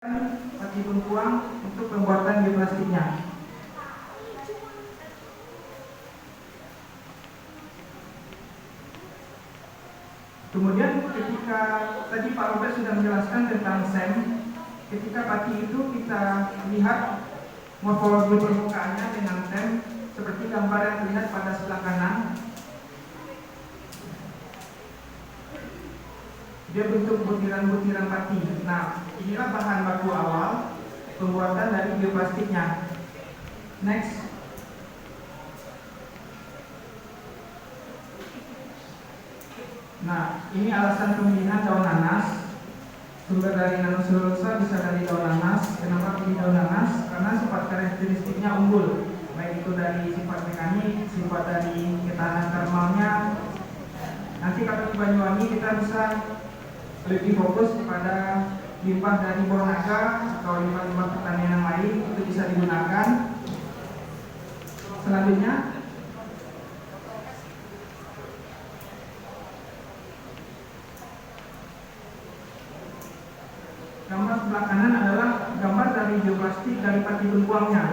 Pati bengkuang untuk pembuatan bioplastiknya. Kemudian ketika tadi Pak Robert sudah menjelaskan tentang SEM, ketika pati itu kita lihat morfologi permukaannya dengan SEM seperti gambar yang terlihat pada sebelah kanan. Dia bentuk butiran-butiran pati. Nah, inilah bahan baku awal pembuatan dari bioplastiknya. Next. Nah, ini alasan pemilihan daun nanas. Sumber dari nanoselulosa bisa dari daun nanas. Kenapa pilih daun nanas? Karena sifat karakteristiknya unggul, baik itu dari sifat mekanik, sifat dari ketahanan termalnya. Nanti kalau di Banyuwangi kita bisa lebih fokus kepada limbah dari buah naga atau limbah-limbah pertanian yang lain, itu bisa digunakan. Selanjutnya, gambar sebelah kanan adalah gambar dari bioplastik dari pati bengkuangnya.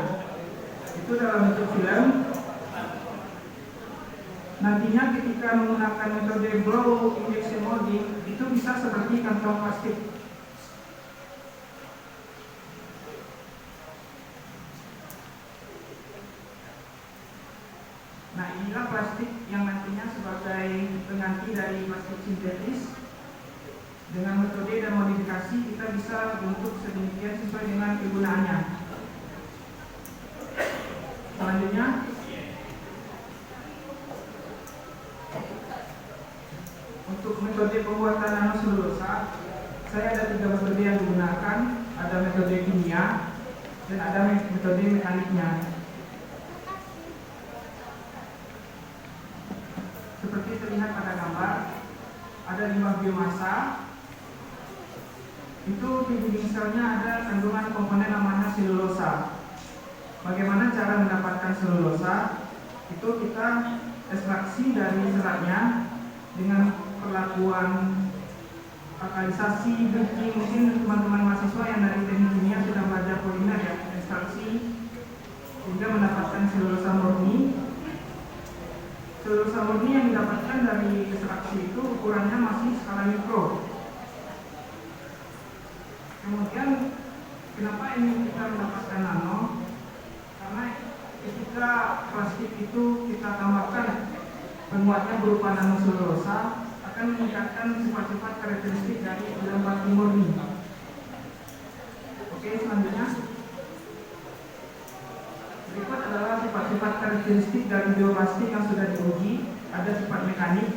Itu dalam bentuk film. Nantinya ketika menggunakan metode blow injection molding, itu bisa seperti kantong plastik. Nah, inilah plastik yang nantinya sebagai pengganti dari plastik sintetis. Dengan metode dan modifikasi kita bisa bentuk sedemikian sesuai dengan kegunaannya. Selanjutnya, untuk metode pembuatan nanoselulosa, saya ada 3 metode yang digunakan. Ada metode kimia dan ada metode mekaniknya. Seperti terlihat pada gambar, ada limbah biomasa. Itu di dinding selnya ada kandungan komponen namanya selulosa. Bagaimana cara mendapatkan selulosa? Itu kita ekstraksi dari seratnya dengan perlakuan alkalisasi, bleaching. Mungkin teman-teman mahasiswa yang dari teknik kimia sudah belajar polimer ya, ekstraksi sehingga mendapatkan selulosa murni. Selulosa murni yang didapatkan dari ekstraksi itu ukurannya masih skala mikro. Kemudian kenapa ini kita mendapatkan nano? Karena ketika plastik itu kita tambahkan penguatnya berupa nanoselulosa, akan meningkatkan sifat-sifat karakteristik dari dalam pati murni. Oke, selanjutnya berikut adalah sifat-sifat karakteristik dari bioplastik yang sudah diuji. Ada sifat mekanik.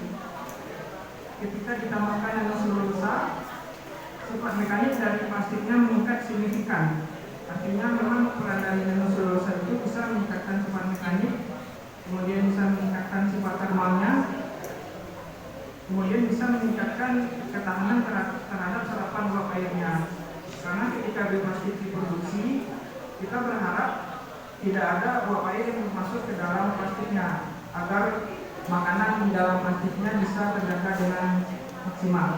Ketika ditambahkan nanoselulosa, sifat mekanik dari plastiknya meningkat signifikan. Artinya memang peran dari nanoselulosa itu bisa meningkatkan sifat mekanik, kemudian bisa meningkatkan sifat termalnya, kemudian bisa meningkatkan ketahanan terhadap serapan uap airnya. Karena ketika bioplastik diproduksi, kita berharap tidak ada uap air yang masuk ke dalam plastiknya, agar makanan di dalam plastiknya bisa terjaga dengan maksimal.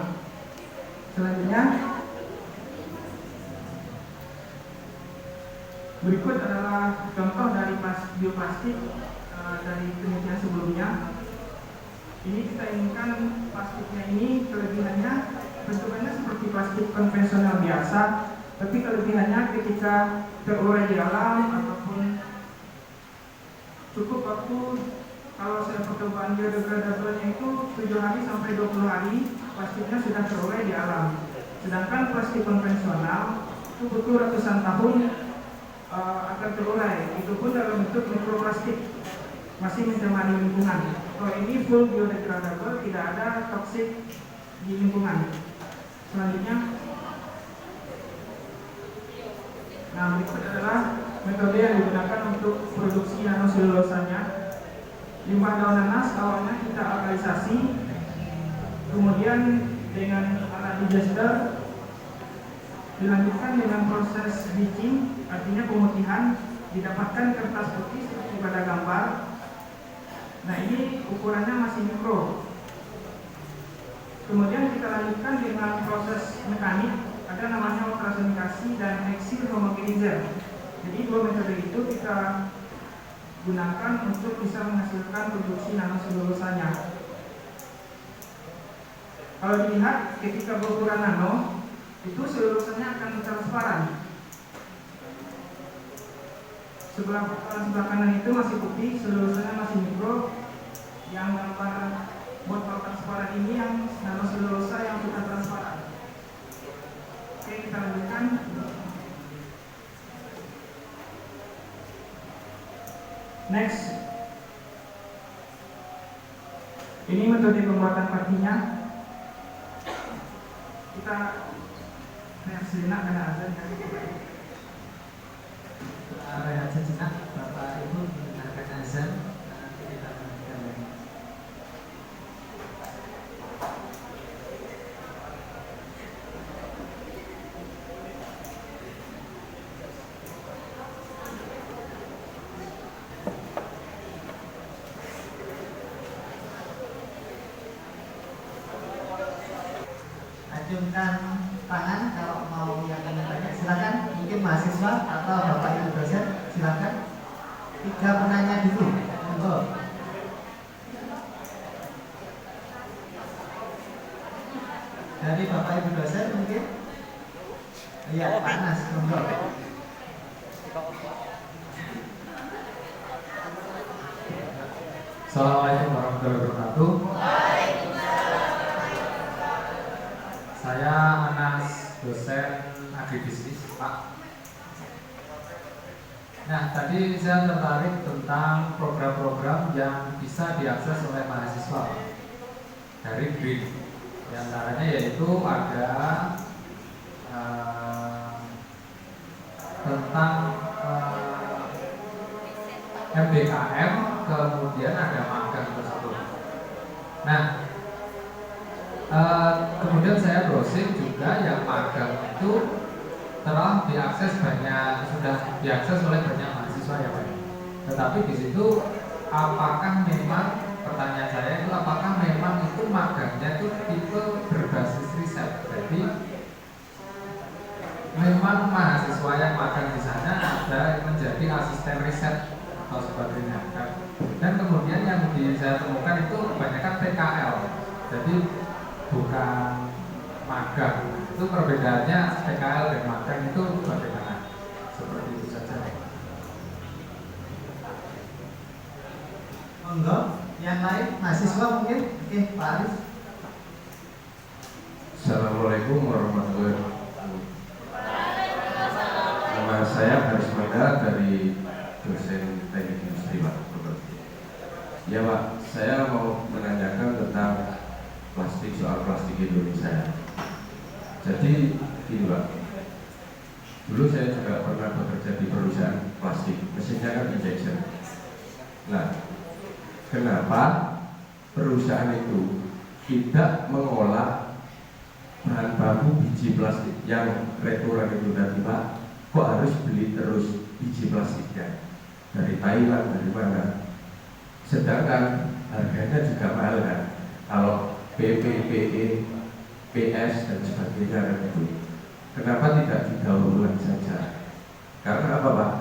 Selanjutnya, berikut adalah contoh dari bioplastik dari penelitian sebelumnya. Ini kita inginkan plastiknya ini kelebihannya bentukannya seperti plastik konvensional biasa, tapi kelebihannya ketika terurai di alam ataupun cukup waktu, kalau saya percobaan biodegradable-nya itu 7 hari sampai 20 hari plastiknya sudah terurai di alam. Sedangkan plastik konvensional itu butuh ratusan tahun agar terurai. Itu pun dalam bentuk mikroplastik, masih mencemari lingkungan. Kalau ini full biodegradable, tidak ada toksik di lingkungan. Selanjutnya, nah berikut adalah metode yang digunakan untuk produksi nanoselulosanya. Limbah daun nanas awalnya kita alkalisasi, kemudian dengan alat digester dilanjutkan dengan proses bleaching, artinya pemutihan, didapatkan kertas putih seperti pada gambar. Nah, ini ukurannya masih mikro. Kemudian kita lanjutkan dengan proses mekanik, ada namanya ultrasonikasi dan exil homogenizer. Jadi dua metode itu kita gunakan untuk bisa menghasilkan produksi nanoselulosanya. Kalau dilihat ketika berukuran nano, itu selulosanya akan transparan. Sebelah kanan itu masih putih, selulosanya masih mikro. Yang gambar botol transparan ini yang nanoselulosa yang sudah transparan. Oke, kita lanjutkan. Next, ini metode pembuatan partinya. Kita rehat sejenak karena azan kan. Rehat sejenak, Bapak Ibu mendengarkan azan. Nanti kita lanjutkan lagi. Acungkan tangan kalau mau yang bertanya, silakan. Mungkin mahasiswa atau Bapak Ibu dosen, silakan. 3 penanya dulu, monggo. Dari Bapak Ibu dosen mungkin. Iya, panas, monggo. Assalamualaikum warahmatullahi wabarakatuh. Saya Anas, dosen agribisnis, Pak. Nah, tadi saya tertarik tentang program-program yang bisa diakses oleh mahasiswa dari BRIN. Di antaranya yaitu ada tentang MBKM, kemudian ada magang tersebut. Nah, kemudian saya browsing juga yang magang itu telah diakses sudah diakses oleh banyak mahasiswa ya Pak. Tetapi di situ apakah memang, pertanyaan saya itu apakah memang itu magangnya itu tipe berbasis riset? Jadi memang mahasiswa yang magang di sana ada menjadi asisten riset atau sebagainya. Dan kemudian yang saya temukan itu kebanyakan PKL. Jadi bukan magang. Itu perbedaannya PKL dan magang itu bagaimana? Seperti itu saja. Monggo, yang lain mahasiswa mungkin. Oke, Pak Arif. Assalamualaikum warahmatullahi wabarakatuh. Nama saya Haris Manda dari dosen teknik industri Pak. Ya Pak, saya mau menanyakan tentang plastik, soal plastik Indonesia. Jadi gini Pak, dulu saya juga pernah bekerja di perusahaan plastik, mesinnya kan injection. Nah, kenapa perusahaan itu tidak mengolah bahan baku biji plastik yang restoran itu tadi Pak? Kok harus beli terus biji plastiknya dari Thailand, dari mana? Sedangkan harganya juga mahal kan? Kalau PP, PE, PS dan sebagainya kan itu. Kenapa tidak didaur ulang saja? Karena apa Pak?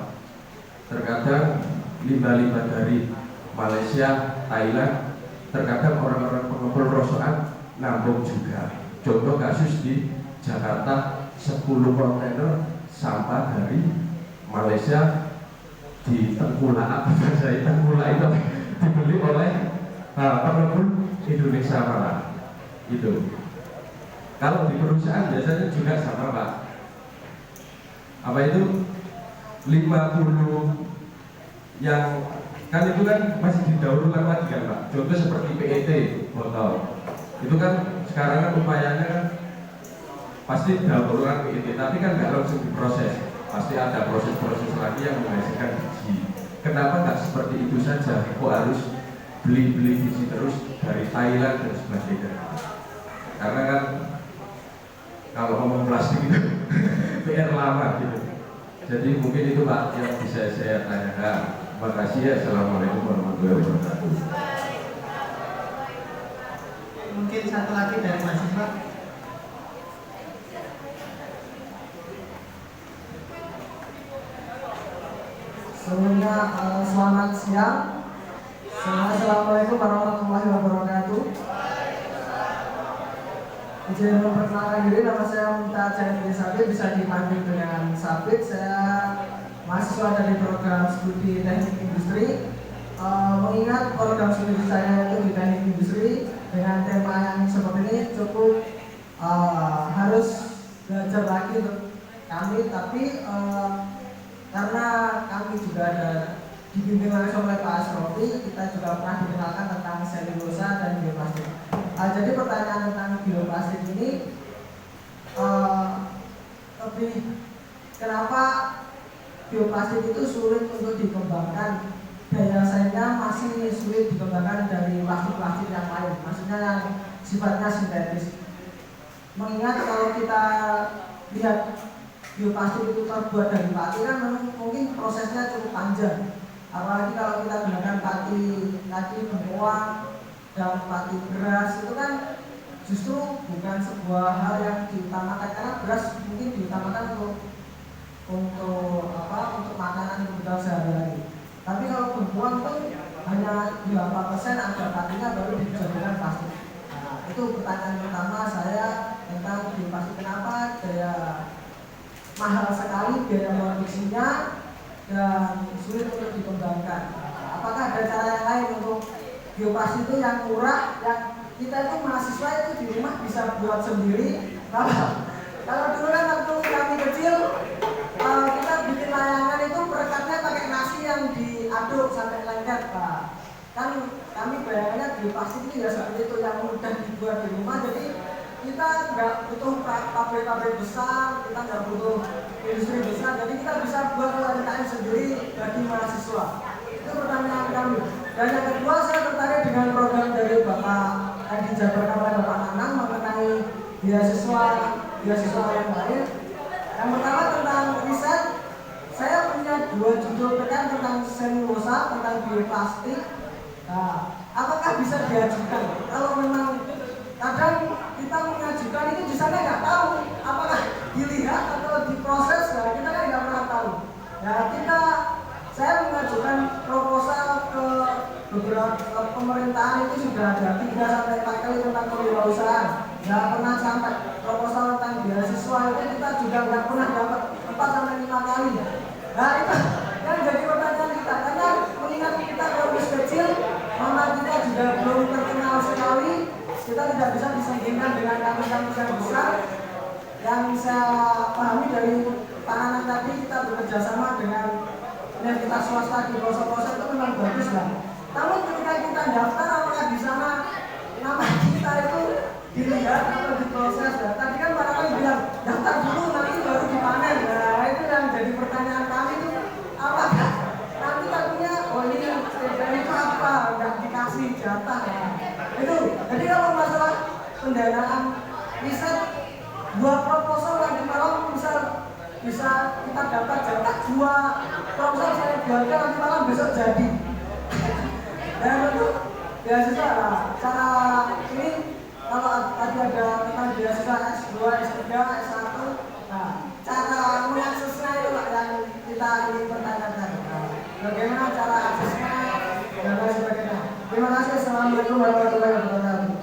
Terkadang limbah-limbah dari Malaysia, Thailand, terkadang orang-orang pengepul rosokan nambung juga. Contoh kasus di Jakarta, 10 kontainer sampah dari Malaysia di Tengkulak, Tengkulak itu dibeli oleh pengepul Indonesia malah itu. Kalau di perusahaan biasanya juga sama Pak. Apa itu 50 yang kan itu kan masih didaur ulang lagi kan Pak. Contoh seperti PET botol. Itu kan sekarang kan upayanya kan pasti daur ulang PET, tapi kan nggak langsung diproses. Pasti ada proses-proses lagi yang menghasilkan biji. Kenapa nggak seperti itu saja? Kok harus beli-beli biji terus dari Thailand dan sebagainya? Karena kan kalau ngomong plastik itu PR lama gitu. Jadi mungkin itu Pak yang bisa saya tanyakan. Terima kasih ya. Assalamualaikum warahmatullahi wabarakatuh. Mungkin satu lagi dari mahasiswa. Sebelumnya selamat siang. Assalamualaikum warahmatullahi wabarakatuh. Izin memperkenalkan diri, nama saya Mumtaz Zainul Sabit, bisa dipanggil dengan Sabit. Saya mahasiswa dari program studi teknik industri. Mengingat program studi saya itu di teknik industri dengan tema yang seperti ini cukup harus belajar lagi untuk kami, tapi karena kami juga ada dibimbing langsung oleh Pak Asrofi, kita juga pernah dikenalkan tentang selulosa dan bioplastik. Jadi pertanyaan tentang bioplastik ini lebih kenapa bioplastik itu sulit untuk dikembangkan, daya saingnya masih sulit dikembangkan dari plastik-plastik yang lain, maksudnya yang sifatnya sintetis. Mengingat kalau kita lihat bioplastik itu terbuat dari pati kan mungkin prosesnya cukup panjang, apalagi kalau kita gunakan pati bengkoang dan pati beras, itu kan justru bukan sebuah hal yang diutamakan, karena beras mungkin diutamakan untuk makanan kebutuhan sehari-hari. Tapi kalau bengkoang itu hanya 8% ada patinya baru dijadikan plastik. Nah, itu pertanyaan pertama saya tentang bioplastik, kenapa daya mahal sekali biaya produksinya dan sulit untuk dikembangkan. Apakah ada cara yang lain untuk bioplastik itu yang murah, yang kita itu mahasiswa itu di rumah bisa buat sendiri? Kalau dulu kan waktu kami kecil kita bikin layangan itu perekatnya pakai nasi yang diaduk sampai lengket, Pak. Kan kami bayangannya bioplastik itu ya seperti itu, yang mudah dibuat di rumah. Jadi kita nggak butuh pabrik-pabrik besar, kita nggak butuh industri besar, jadi kita bisa buat UMKM sendiri bagi mahasiswa. Itu pertanyaan kami. Dan yang kedua, saya tertarik dengan program dari Bapak yang dijabarkan oleh Bapak Nanang mengenai beasiswa yang lain. Yang pertama tentang riset, saya punya 2 judul PKN tentang selulosa, tentang bioplastik. Nah, apakah bisa diajukan? Kalau memang kadang kita mengajukan itu di sana nggak tahu apakah dilihat atau diproses, nah kita kan nggak pernah tahu. Saya mengajukan proposal ke beberapa pemerintahan, itu sudah ada 3-4 kali tentang kewirausahaan, nggak pernah sampai. Proposal tentang beasiswa itu kita juga nggak pernah dapat 4-5 kali. Nah itu yang jadi pertanyaan kita, karena mengingat kita kampus kecil, mama kita juga belum terkenal sekali. Kita tidak bisa disandingkan dengan kampus-kampus yang besar. Yang saya pahami dari Pak Nanang tadi, kita bekerja sama dengan universitas swasta di pelosok-pelosok itu memang bagus lah. Namun ketika kita daftar, apakah di sana nama kita itu dilihat atau diproses? Tadi kan Pak Nanang bilang daftar dulu nanti baru dipanen. Nah itu yang jadi pertanyaan kami itu, apakah nanti takutnya ini sepeda itu apa, nggak dikasih jatah ya. Itu, jadi kalau masalah pendanaan riset, 2 proposal yang malam bisa kita dapat jatah 2 proposal saya jualkan nanti malam besok jadi. Dan itu beasiswa lah. Cara ini kalau tadi ada tentang beasiswa S2, S3, S1, nah cara mengaksesnya itu lah yang kita ingin pertanyakan. Nah, bagaimana cara aksesnya dan lain sebagainya. Terima kasih. Assalamualaikum warahmatullahi wabarakatuh.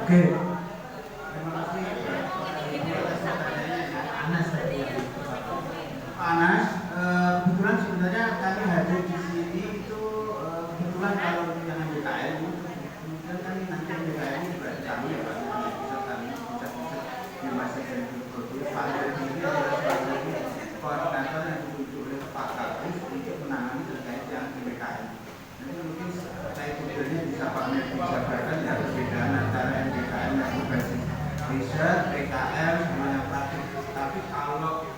Oke. Terima kasih. Anas tadi. Anas, kebetulan sebenarnya kami hadir di sini itu kebetulan kalau yang MBKM, kemudian kan nanti MBKM juga kami ya Pak, bisa kami bisa masuk dan berproduksi. Pak ini adalah salah satu koordinator yang ditunjuk oleh Pak Kapus untuk menangani terkait yang MBKM. Nanti mungkin saya kemudiannya bisa Pak Med dijabarkan ya perbedaan antara MBKM yang berbasis riset, PKM, sama yang praktik. Tapi kalau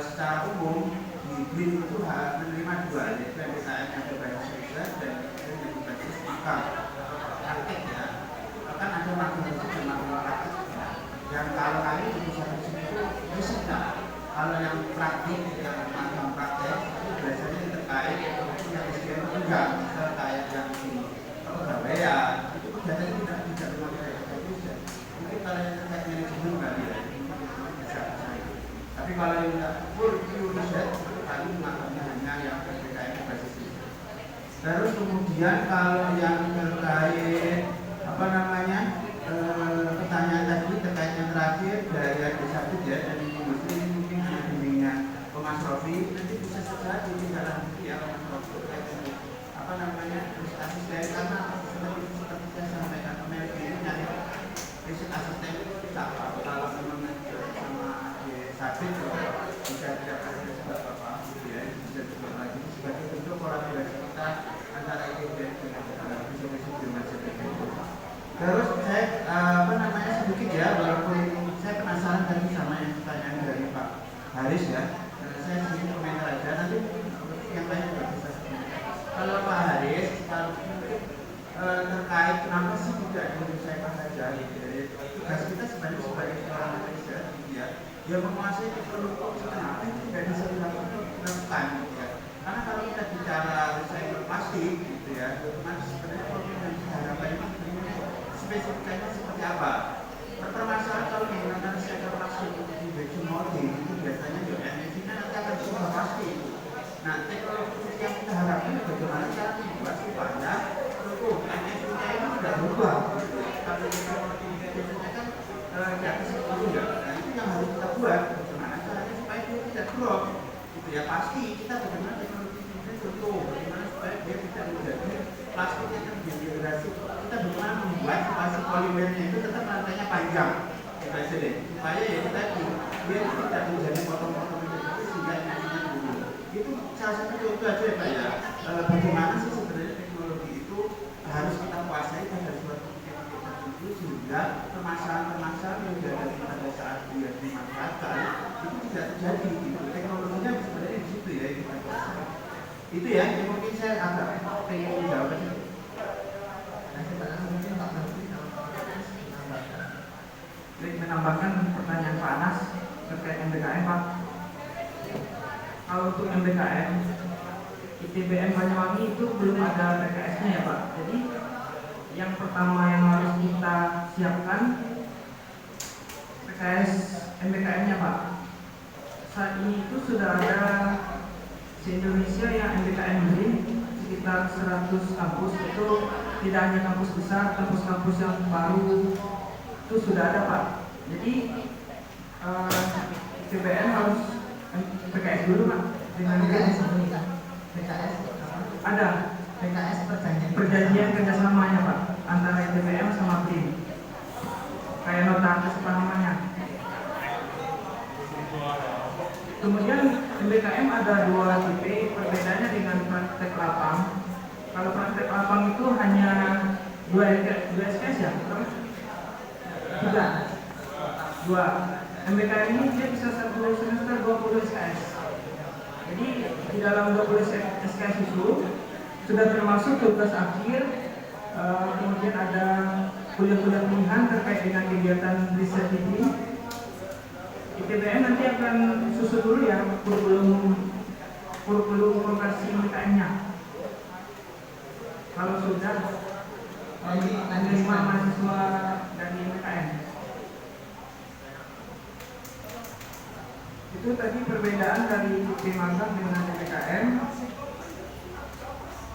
secara umum di BIN itu harus menerima 2, yaitu MBKM yang berbasis riset dan yang berbasis magang praktik ya. Kan ada magang riset dan magang praktik. Yang kalau kali itu satu itu risetnya. Kalau yang praktik, yang magang praktik itu biasanya terkait Terus kemudian kalau yang terkait pertanyaan tadi terkait yang terakhir dari adik Sabit ya, dari industri mungkin hanya bimbingnya Mas Rofi, nanti bisa saja ditindaklanjuti ya Mas Rofi terkait riset asisten, karena seperti saya sampaikan kemarin ini nyari riset asisten itu tidak apa kalau memang sama adik Sabit bisa tidak ada sebab apa ya, bisa dibuat lagi sebagai bentuk kolaborasi kita antara ITB dengan visi-visi biomasa. Terus saya sedikit ya, walaupun saya penasaran tadi sama yang pertanyaan dari Pak Haris ya, saya sedikit komentar aja, nanti yang lain juga bisa. Kalau Pak Haris, terkait kenapa sih tidak diselesaikan saja gitu ya, tugas kita sebenarnya sebagai seorang riset gitu ya, dia menguasai teknologi, kenapa itu tidak bisa dilakukan gitu ya. Karena kalau kita bicara recycle plastik gitu ya, otomatis sebenarnya problem yang diharapkan itu spesifikasinya seperti apa. Permasalahan kalau menggunakan recycle plastik untuk injection molding itu biasanya energinya nanti akan berubah pasti itu. Nah, teknologi yang kita harapkan bagaimana cara membuat supaya energinya itu tidak berubah. Kalau teknologi injection kan di atas itu ya. Nah, itu yang harus kita buat. Bagaimana caranya supaya dia tidak drop. Gitu ya, pasti kita bagaimana teknologi ini contoh bagaimana supaya dia tidak menjadi plastik yang terdegenerasi. Kita bagaimana membuat supaya polimernya itu tetap rantainya panjang supaya ya tadi dia tidak menjadi potong-potong itu sehingga energinya turun. Itu salah satu contoh aja ya Pak ya, bagaimana sih sebenarnya teknologi itu harus kita kuasai pada suatu titik tertentu sehingga permasalahan-permasalahan yang dihadapi pada saat dia dimanfaatkan itu tidak terjadi gitu. Teknologinya sebenarnya di situ ya kita kuasai. Itu ya, yang mungkin saya agak pengen menjawab itu. Menambahkan pertanyaan Pak Anas terkait MBKM Pak. Kalau untuk MBKM ITBM Banyuwangi itu belum ada PKS-nya ya Pak. Jadi yang pertama yang harus kita siapkan PKS MBKM-nya Pak. Saat ini itu sudah ada se-Indonesia yang MBKM Green sekitar 100 kampus, itu tidak hanya kampus besar, kampus-kampus yang baru itu sudah ada Pak. Jadi ITBM harus PKS dulu Pak. Dengan PKS ada PKS perjanjian kerjasamanya Pak antara ITBM sama BRIN, kayak nota kesepahamannya. Kemudian MBKM ada dua tipe, perbedaannya dengan praktek lapang. Kalau praktek lapang itu hanya 2 SKS ya? Dua. MBKM ini dia bisa 1 semester 20 SKS. Jadi di dalam 20 SKS itu sudah termasuk tugas akhir, kemudian ada kuliah-kuliah pilihan terkait dengan kegiatan riset ini. ITBM nanti akan susun dulu ya kurikulum vokasi MBKM-nya. Kalau sudah menerima mahasiswa dari MBKM. Itu tadi perbedaan dari tim magang dengan MBKM.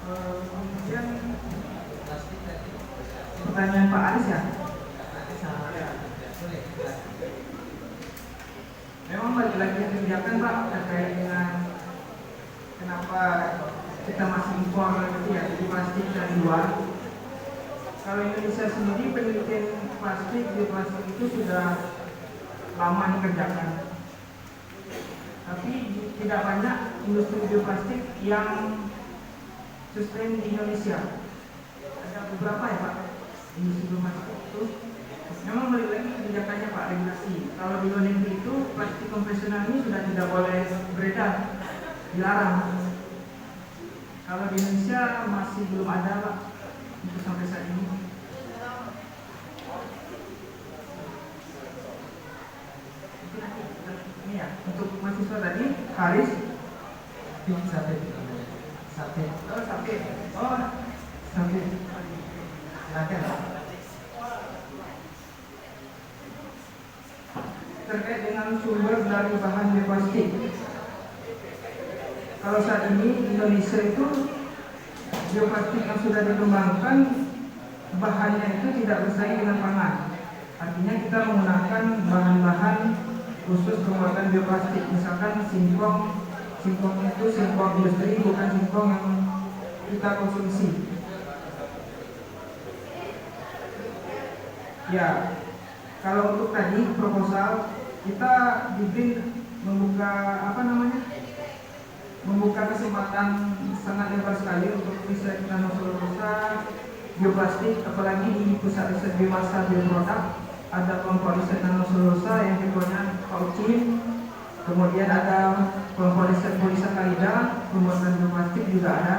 Kemudian pertanyaan Pak Aris ya. Memang balik lagi kebijakan Pak terkait dengan kenapa kita masih impor gitu ya, jadi plastik dari luar. Kalau Indonesia sendiri penelitian bioplastik itu sudah lama dikerjakan, tapi tidak banyak industri bioplastik yang sustain di Indonesia. Ada beberapa ya Pak industri bioplastik itu. Memang balik lagi kebijakannya Pak, regulasi. Kalau di luar negeri itu plastik konvensional ini sudah tidak boleh beredar, dilarang. Kalau di Indonesia masih belum ada Pak untuk sampai saat ini. Ini ya untuk mahasiswa tadi Haris Sabit. Terkait dengan sumber dari bahan bioplastik. Kalau saat ini Indonesia itu bioplastik yang sudah dikembangkan bahannya itu tidak bersaing dengan pangan. Artinya kita menggunakan bahan-bahan khusus pembuatan bioplastik, misalkan singkong itu singkong industri, bukan singkong yang kita konsumsi. Ya, kalau untuk tadi proposal kita di BIN membuka kesempatan sangat lebar sekali untuk riset nanoselulosa, bioplastik, apalagi di pusat riset biomasa bioproduk ada kelompok riset nanoselulosa yang ketuanya Pak Ucin, kemudian ada kelompok riset polisakarida, pembuatan bioplastik juga ada.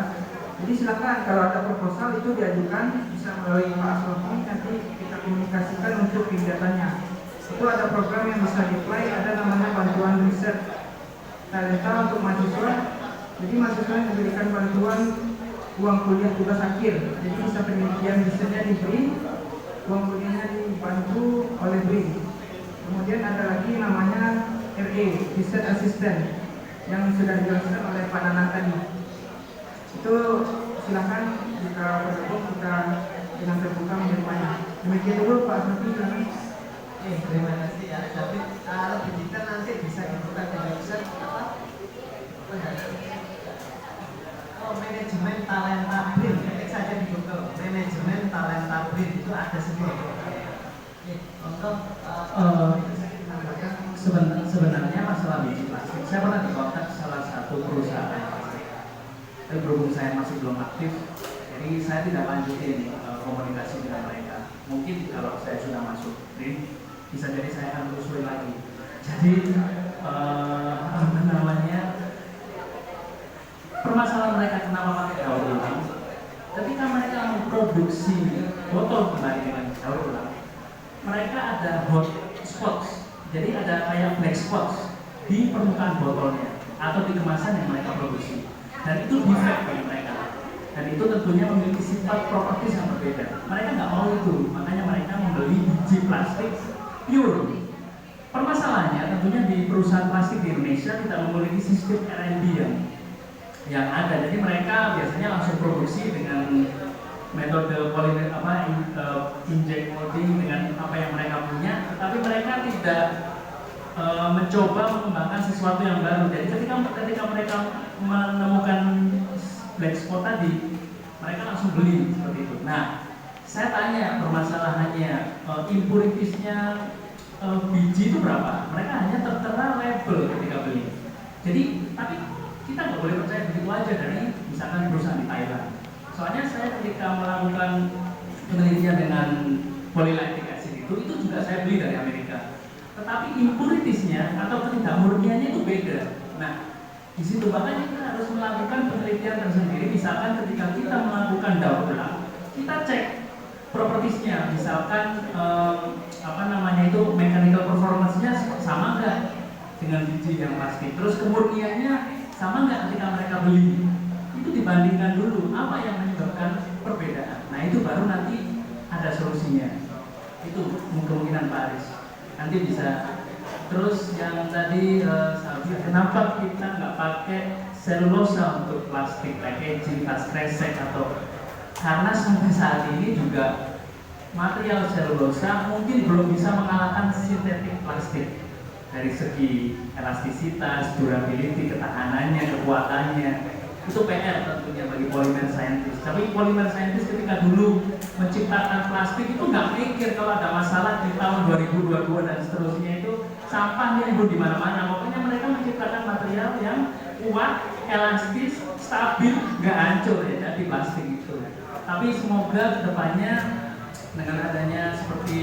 Jadi silakan kalau ada proposal itu diajukan bisa melalui Pak Asrofi, nanti kita komunikasikan untuk kegiatannya. Itu ada program yang bisa di-apply, ada namanya bantuan riset talenta untuk mahasiswa. Jadi mahasiswa yang diberikan bantuan uang kuliah tugas akhir. Jadi bisa penelitian risetnya di BRIN, uang kuliahnya dibantu oleh BRIN. Kemudian ada lagi namanya RE, Research Assistant, yang sudah dijelaskan oleh Pak Nanang tadi. Itu silakan jika bergabung kita dengan terbuka menerimanya. Demikian dulu Pak Asrofi, silakan. Terima kasih ya. Tapi lebih detail nanti bisa dibuka di website apa? Manajemen talenta BRIN. Ketik saja di Google. Manajemen talenta BRIN itu ada semua. Untuk sebenarnya masalah biji plastik, saya pernah dikontak salah satu perusahaan. Tapi berhubung saya masih belum aktif, jadi saya tidak lanjutin komunikasi dengan mereka. Mungkin kalau saya sudah masuk BRIN, bisa jadi saya akan telusuri lagi. Jadi permasalahan mereka kenapa pakai daur ulang? Ketika mereka memproduksi botol kembali dengan daur ulang, mereka ada hot spots. Jadi ada kayak black spots di permukaan botolnya atau di kemasan yang mereka produksi. Dan itu defect bagi mereka. Dan itu tentunya memiliki sifat properties yang berbeda. Mereka nggak mau itu, makanya mereka membeli biji plastik pure. Permasalahannya tentunya di perusahaan plastik di Indonesia tidak memiliki sistem R&D yang ada. Jadi mereka biasanya langsung produksi dengan metode inject molding dengan apa yang mereka punya, tapi mereka tidak mencoba mengembangkan sesuatu yang baru. Jadi ketika mereka menemukan black spot tadi, mereka langsung beli seperti itu. Nah, saya tanya permasalahannya, impuritiesnya biji itu berapa? Mereka hanya tertera label ketika beli. Jadi, tapi kita nggak boleh percaya begitu aja dari misalkan perusahaan di Thailand. Soalnya saya ketika melakukan penelitian dengan polylactic acid itu juga saya beli dari Amerika. Tetapi impuritiesnya atau ketidakmurniannya itu beda. Nah, di situ makanya kita harus melakukan penelitian tersendiri. Misalkan ketika kita melakukan daur ulang, kita cek propertiesnya. Misalkan mechanical performance-nya sama nggak dengan biji yang plastik. Terus kemurniannya sama nggak ketika mereka beli. Itu dibandingkan dulu apa yang menyebabkan perbedaan. Nah itu baru nanti ada solusinya. Itu kemungkinan Pak Aris. Nanti bisa. Terus yang tadi kenapa kita nggak pakai selulosa untuk plastik packaging, tas kresek atau karena sampai saat ini juga material selulosa mungkin belum bisa mengalahkan sintetik plastik dari segi elastisitas, durability, ketahanannya, kekuatannya. Itu PR tentunya bagi polymer scientist. Tapi polymer scientist ketika dulu menciptakan plastik itu nggak mikir kalau ada masalah di tahun 2022 dan seterusnya itu sampah nimbun di mana-mana. Pokoknya mereka menciptakan material yang kuat, elastis, stabil, nggak hancur ya jadi plastik itu. Tapi semoga kedepannya dengan adanya seperti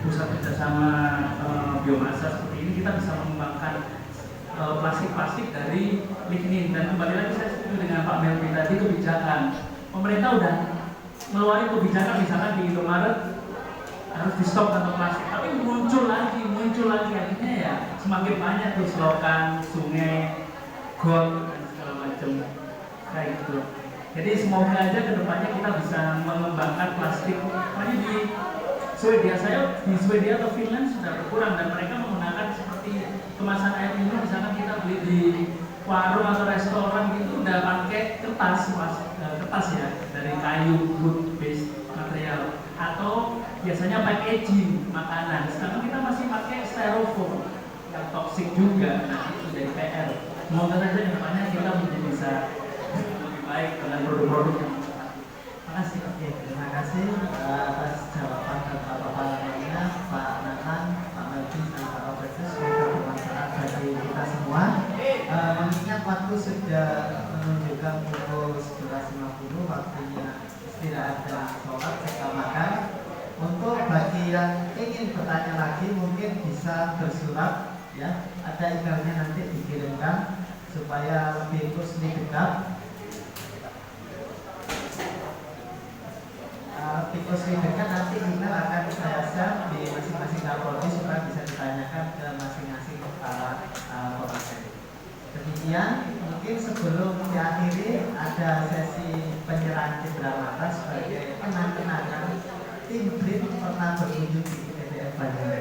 pusat kerjasama biomasa seperti ini kita bisa mengembangkan plastik-plastik dari lignin. Dan kembali lagi saya setuju dengan Pak Melvi tadi, kebijakan pemerintah udah ngeluarin kebijakan misalkan di Indomaret harus di stop kantong plastik, tapi muncul lagi akhirnya ya semakin banyak tuh selokan, sungai, got dan segala macam kayak gitu. Jadi semoga aja kedepannya kita bisa mengembangkan plastik. Makanya di Swedia atau Finland sudah berkurang dan mereka menggunakan seperti kemasan air minum. Misalkan kita beli di warung atau restoran gitu udah pakai kertas ya, dari kayu, wood based material, atau biasanya packaging makanan. Sekarang kita masih pakai styrofoam yang toksik juga. Nah, itu jadi PR. Semoga saja depannya kita menjadi bisa lebih baik dengan produk-produk yang terima kasih. Oke, terima kasih atas jawaban dan paparannya Pak Nathan, Pak Melvin, dan Pak Albertus. Semoga bermanfaat bagi kita semua. Mengingat waktu sudah menunjukkan pukul 11.50, waktunya istirahat dan sholat serta makan. Untuk bagi yang ingin bertanya lagi mungkin bisa bersurat, ya. Ada emailnya nanti dikirimkan supaya lebih dekat. Tikus dekat nanti email akan saya share di masing-masing kapolri supaya bisa ditanyakan ke masing-masing kepala polres. Demikian, mungkin sebelum diakhiri ada sesi penyerahan cindera mata sebagai kenang-kenangan tim BRIN pernah berkunjung di ITDF Banyuwangi.